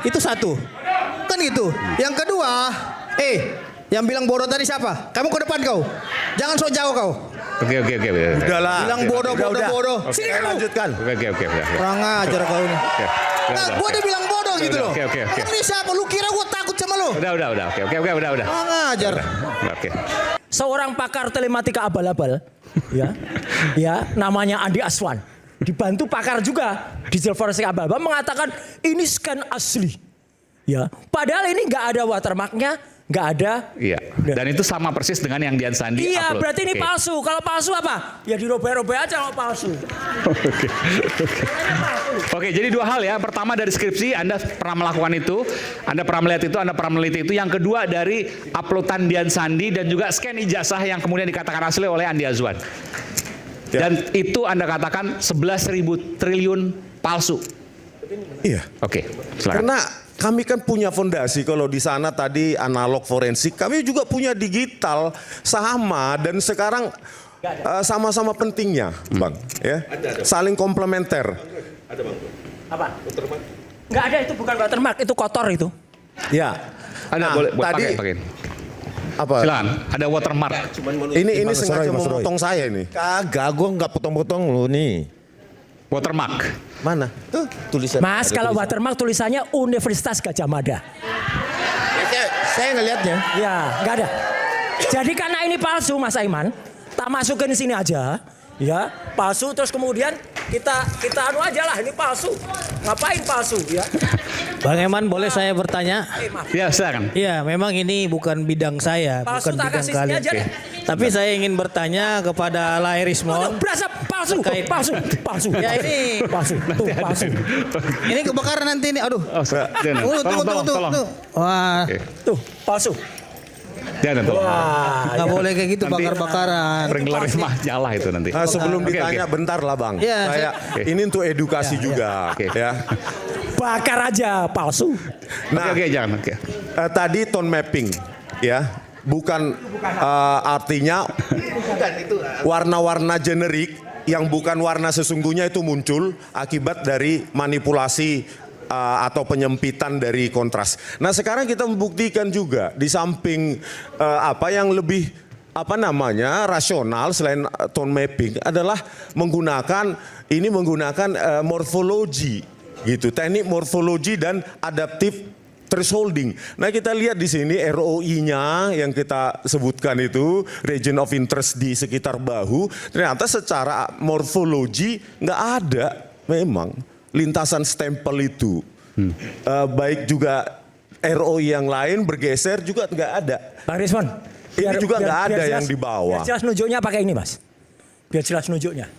Itu satu. Kan gitu. Yang kedua, yang bilang bodoh tadi siapa? Kamu ke depan kau. Jangan sok jauh kau. Oke. Udahlah. Bilang bodoh. Sini Oke, kamu. lanjutkan. Oke. Kurang ajar kau ini. Nah, gua udah bilang bodoh gitu loh. Oke. Yang ini siapa? Lu kira gua takut sama lu? Udah. Oke, udah. Kurang ajar. Oke. Seorang pakar telematika abal-abal, ya, namanya Andi Aswan, dibantu pakar juga digital forensik abal-abal mengatakan ini scan asli, ya. Padahal ini nggak ada watermarknya, nggak ada. Iya. Dan itu sama persis dengan yang Dian Sandi Iya, upload. berarti ini Oke. palsu. Kalau palsu apa? Ya dirobek-robek aja kalau palsu. Oke, jadi dua hal ya. Pertama dari skripsi, Anda pernah melakukan itu, Anda pernah melihat itu, Anda pernah meneliti itu. Yang kedua dari uploadan Dian Sandi dan juga scan ijazah yang kemudian dikatakan asli oleh Andi Azwan. Dan itu Anda katakan 11.000 triliun palsu. Iya. Oke, silakan. Karena kami kan punya fondasi, kalau di sana tadi analog forensik, kami juga punya digital sama, dan sekarang sama-sama pentingnya, Bang. Ya, saling komplementer. Apa? Nggak ada, itu bukan watermark, itu kotor itu. Ya. Ada boleh tadi pakai. apa? Silakan. Ada watermark. Ini sengaja memotong saya ini. Kagak, gue nggak potong-potong lu nih. Watermark. Mana? Tuh tulisan. Mas, kalau watermark tulisannya Universitas Gajah Mada. Saya ngelihatnya. Ya, nggak ada. Jadi karena ini palsu, Mas Aiman, tak masukin sini aja, ya, palsu. Terus kemudian kita anu aja lah, ini palsu. Ngapain palsu, ya? Bang Eman, boleh saya bertanya? Ya, silakan. Iya, memang ini bukan bidang saya, Palsu bukan tak bidang kasih sini kalian. aja deh. Tapi saya ingin bertanya kepada Aduh, Lairismon. berasa palsu, Terkait- palsu. Ya ini palsu, tuh palsu. Ini kebakaran nanti ini. Aduh. Tunggu. Wah, Oke. Tuh, palsu. Ya, tentu. nggak boleh kayak gitu Nanti- bakar-bakaran. Penggelar majalah itu nanti. Sebelum Oke, ditanya, oke. bentar lah, Bang. Ya, Saya ini untuk edukasi juga, Oke. ya. Bakar aja, palsu. Nah, Oke, jangan. Oke. tadi tone mapping, ya, bukan artinya warna-warna generik yang bukan warna sesungguhnya itu muncul akibat dari manipulasi atau penyempitan dari kontras. Nah, sekarang kita membuktikan juga di samping apa yang lebih rasional selain tone mapping adalah menggunakan morfologi gitu, teknik morfologi dan adaptive thresholding. Nah, kita lihat di sini ROI-nya yang kita sebutkan itu region of interest di sekitar bahu, ternyata secara morfologi nggak ada memang lintasan stempel itu. Baik juga ROI yang lain bergeser juga nggak ada. Bang Rismon. Ini juga nggak ada biar yang di bawah. Biar jelas nunjuknya pakai ini, Mas. Biar jelas nunjuknya.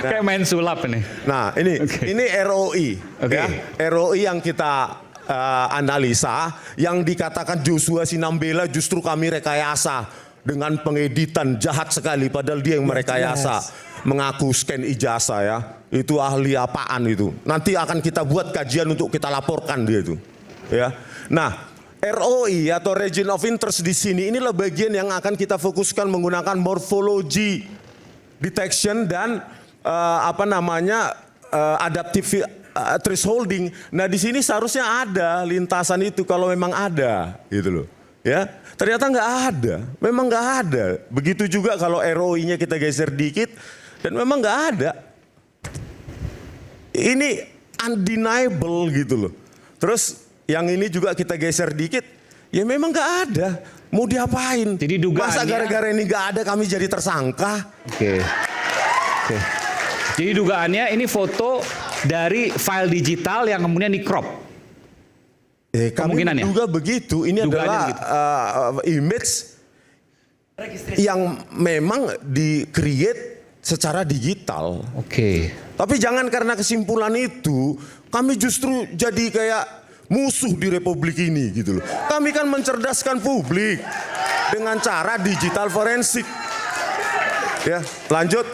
Kayak main sulap ini. Nah, ini ROI, Oke. ya. ROI yang kita analisa, yang dikatakan Joshua Sinambela justru kami rekayasa dengan pengeditan jahat sekali, padahal dia yang merekayasa, mengaku scan ijazah ya. Itu ahli apaan itu? Nanti akan kita buat kajian untuk kita laporkan dia itu, ya. Nah, ROI atau region of interest di sini inilah bagian yang akan kita fokuskan menggunakan morphology detection dan adaptive thresholding. Nah, di sini seharusnya ada lintasan itu kalau memang ada, gitu loh. Ya, ternyata nggak ada, memang nggak ada. Begitu juga kalau ROI-nya kita geser dikit dan memang nggak ada. Ini undeniable gitu loh. Terus yang ini juga kita geser dikit, ya memang nggak ada. Mau diapain? Jadi dugaannya- Masa gara-gara ini nggak ada kami jadi tersangka? Oke. Jadi dugaannya ini foto dari file digital yang kemudian di crop. Kami Kemungkinannya? juga begitu. Ini Dugaannya adalah image yang memang di-create secara digital. Oke. Tapi jangan karena kesimpulan itu, kami justru jadi kayak musuh di republik ini gitu loh. Kami kan mencerdaskan publik dengan cara digital forensik. Ya, lanjut.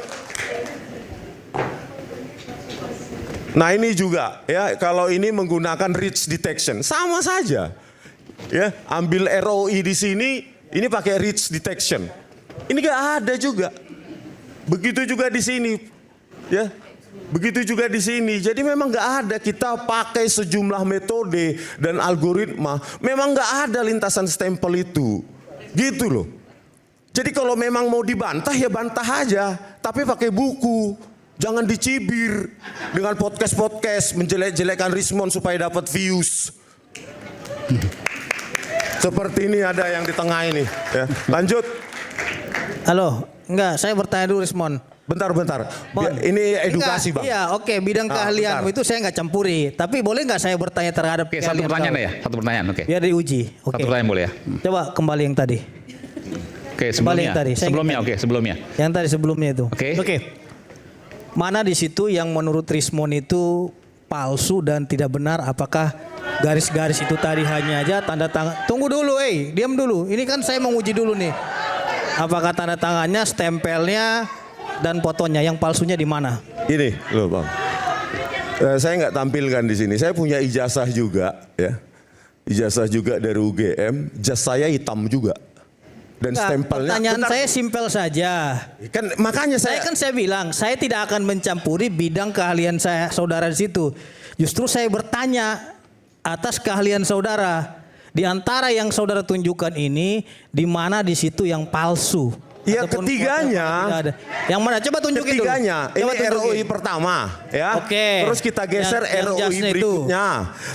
Nah, ini juga ya, kalau ini menggunakan reach detection sama saja. Ya, ambil ROI di sini, ini pakai reach detection. Ini gak ada juga. Begitu juga di sini. Ya, begitu juga di sini. Jadi memang nggak ada, kita pakai sejumlah metode dan algoritma. Memang nggak ada lintasan stempel itu, gitu loh. Jadi kalau memang mau dibantah ya bantah aja, tapi pakai buku. Jangan dicibir dengan podcast menjelek-jelekan Rismond supaya dapat views. Seperti ini ada yang di tengah ini. Ya. Lanjut. Halo, enggak, saya bertanya dulu Rismond. Bentar. Mon. Ini edukasi, Enggak, Bang. Iya, oke, bidang keahlianmu bentar. itu saya nggak campuri. Tapi boleh nggak saya bertanya terhadap Oke, satu keahlian pertanyaan kau? ya, satu pertanyaan, oke. Biar diuji. Oke. Satu pertanyaan boleh ya. Coba kembali yang tadi. Oke, Kembali sebelumnya. yang tadi, saya Sebelumnya, ingat oke, sebelumnya. Yang tadi sebelumnya itu. Oke. Mana di situ yang menurut Rismond itu palsu dan tidak benar? Apakah garis-garis itu tadi hanya aja tanda tangan? Tunggu dulu, diam dulu. Ini kan saya menguji dulu nih. Apakah tanda tangannya, stempelnya, dan fotonya? Yang palsunya di mana? Ini loh, Bang. Saya nggak tampilkan di sini. Saya punya ijazah juga, ya. Ijazah juga dari UGM. Jas saya hitam juga. Dan Enggak, stempelnya. pertanyaan Bentar. saya simpel saja. Kan makanya Saya bilang, saya tidak akan mencampuri bidang keahlian saya saudara di situ. Justru saya bertanya atas keahlian saudara. Di antara yang saudara tunjukkan ini, di mana di situ yang palsu? Ya, Ataupun ketiganya. foto yang tidak ada. Yang mana? Coba tunjukin ketiganya, dulu. Coba ini tunjukin. ROI pertama, ya. Oke. Terus kita geser Yang ROI jasnya itu. berikutnya.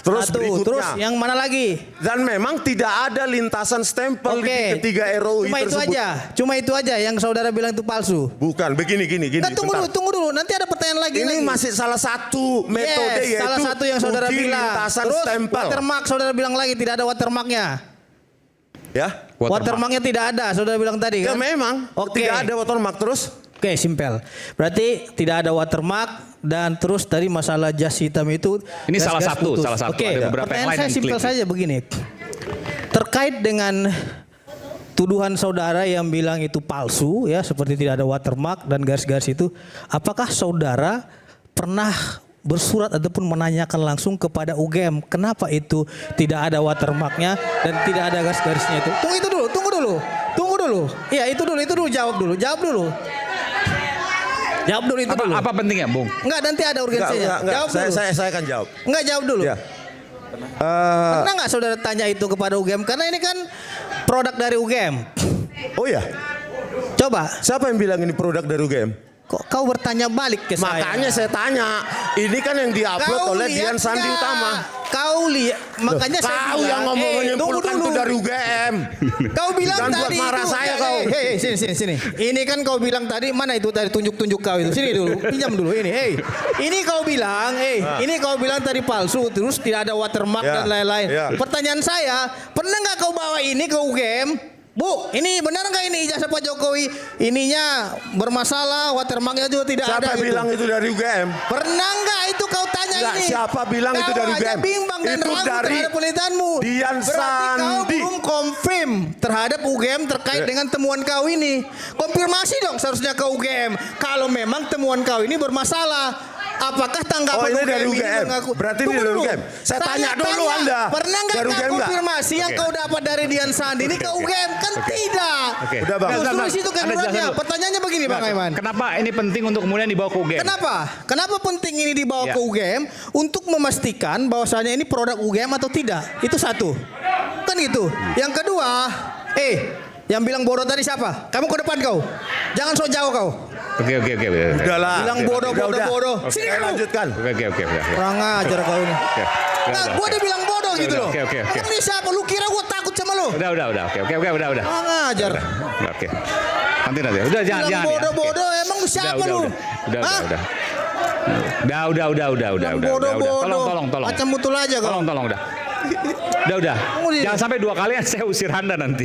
Terus Satu. berikutnya. Terus yang mana lagi? Dan memang tidak ada lintasan stempel Oke. di ketiga ROI Cuma itu tersebut. aja. Cuma itu aja yang saudara bilang itu palsu. Bukan, begini. Nah, tunggu bentar. dulu. Nanti ada pertanyaan lagi. Ini masih salah satu metode, Yes, yaitu salah satu yang saudara uji bilang. lintasan Terus stempel. watermark saudara bilang lagi tidak ada watermarknya. Ya, Watermarknya tidak ada, saudara bilang tadi ya kan? memang. Oke. Tidak ada watermark terus. Oke, simpel. Berarti tidak ada watermark dan terus tadi masalah jas hitam itu Ini salah gas-gas satu, putus. salah satu. Oke, Ada beberapa yang pertanyaan lain saya yang simpel klik. saja begini. Terkait dengan tuduhan saudara yang bilang itu palsu ya, seperti tidak ada watermark dan garis-garis itu, apakah saudara pernah bersurat ataupun menanyakan langsung kepada UGM kenapa itu tidak ada watermarknya dan tidak ada garis-garisnya itu? Tunggu dulu. Iya, itu dulu, jawab dulu itu dulu. Apa pentingnya, Bung? Enggak, nanti ada urgensinya. Enggak. Jawab dulu. Saya akan jawab. Enggak, jawab dulu. Ya. Pernah nggak saudara tanya itu kepada UGM? Karena ini kan produk dari UGM. Oh ya, Coba, siapa yang bilang ini produk dari UGM? kok kau bertanya balik ke saya? Makanya saya tanya, ini kan yang diupload Kau oleh lihat Dian Sandi nggak? Utama. Kau lihat, makanya saya Kau bilang, yang ngomong menyimpulkan tunggu itu dulu. dari UGM. Kau bilang Jangan buat tadi marah itu, saya kau. Sini. Ini kan kau bilang tadi, mana itu tadi tunjuk-tunjuk kau itu. Sini dulu, pinjam dulu ini. Ini kau bilang, ini kau bilang tadi palsu, terus tidak ada watermark Ya, dan lain-lain. ya. Pertanyaan saya, pernah nggak kau bawa ini ke UGM? Bu, ini benar nggak ini ijazah Pak Jokowi? Ininya bermasalah, watermarknya juga tidak Siapa ada. yang bilang itu dari UGM? Pernah nggak itu kau tanya Enggak, ini? siapa bilang itu dari Kau aja UGM? bimbang dan Itu ragu dari terhadap penelitianmu. Dian Berarti kau Sandi. belum confirm terhadap UGM terkait dengan temuan kau ini. Konfirmasi dong seharusnya ke UGM. Kalau memang temuan kau ini bermasalah. Apakah tanggapan Oh, ini dari UGM ini UGM. mengaku? Berarti ini Tunggu dari dulu. UGM. Saya tanya dulu Anda. Pernah nggak Dari UGM nggak? konfirmasi yang kau dapat dari Dian Sandi ini ke UGM? Kan tidak. Oke. Udah, Bang. Justru di situ Anda kedudukannya. jelasin dulu. Pertanyaannya begini Bang Aiman. Kenapa ini penting untuk kemudian dibawa ke UGM? Kenapa? Kenapa penting ini dibawa Ya. ke UGM untuk memastikan bahwasanya ini produk UGM atau tidak? Itu satu. Kan gitu. Yang kedua, yang bilang bodoh tadi siapa? Kamu ke depan kau. Jangan sok jauh kau. Oke. Udahlah. Bilang bodoh. Sini Saya kamu. lanjutkan. Oke. Kurang ajar kau ini. Nah, Udah, gua oke. dia bilang bodoh gitu loh. Oke. Emang ini siapa? Lu kira gua takut sama lu? Udah. Oke. Udah. Kurang ajar. Udah, oke. Nanti. Udah jangan Bilang ya. bodoh, emang lu siapa lu? Hah? Udah. Bodoh. Tolong. Macam mutul aja kau. Tolong udah. Udah. Tunggu di- Jangan sampai 2 kali saya usir Anda nanti.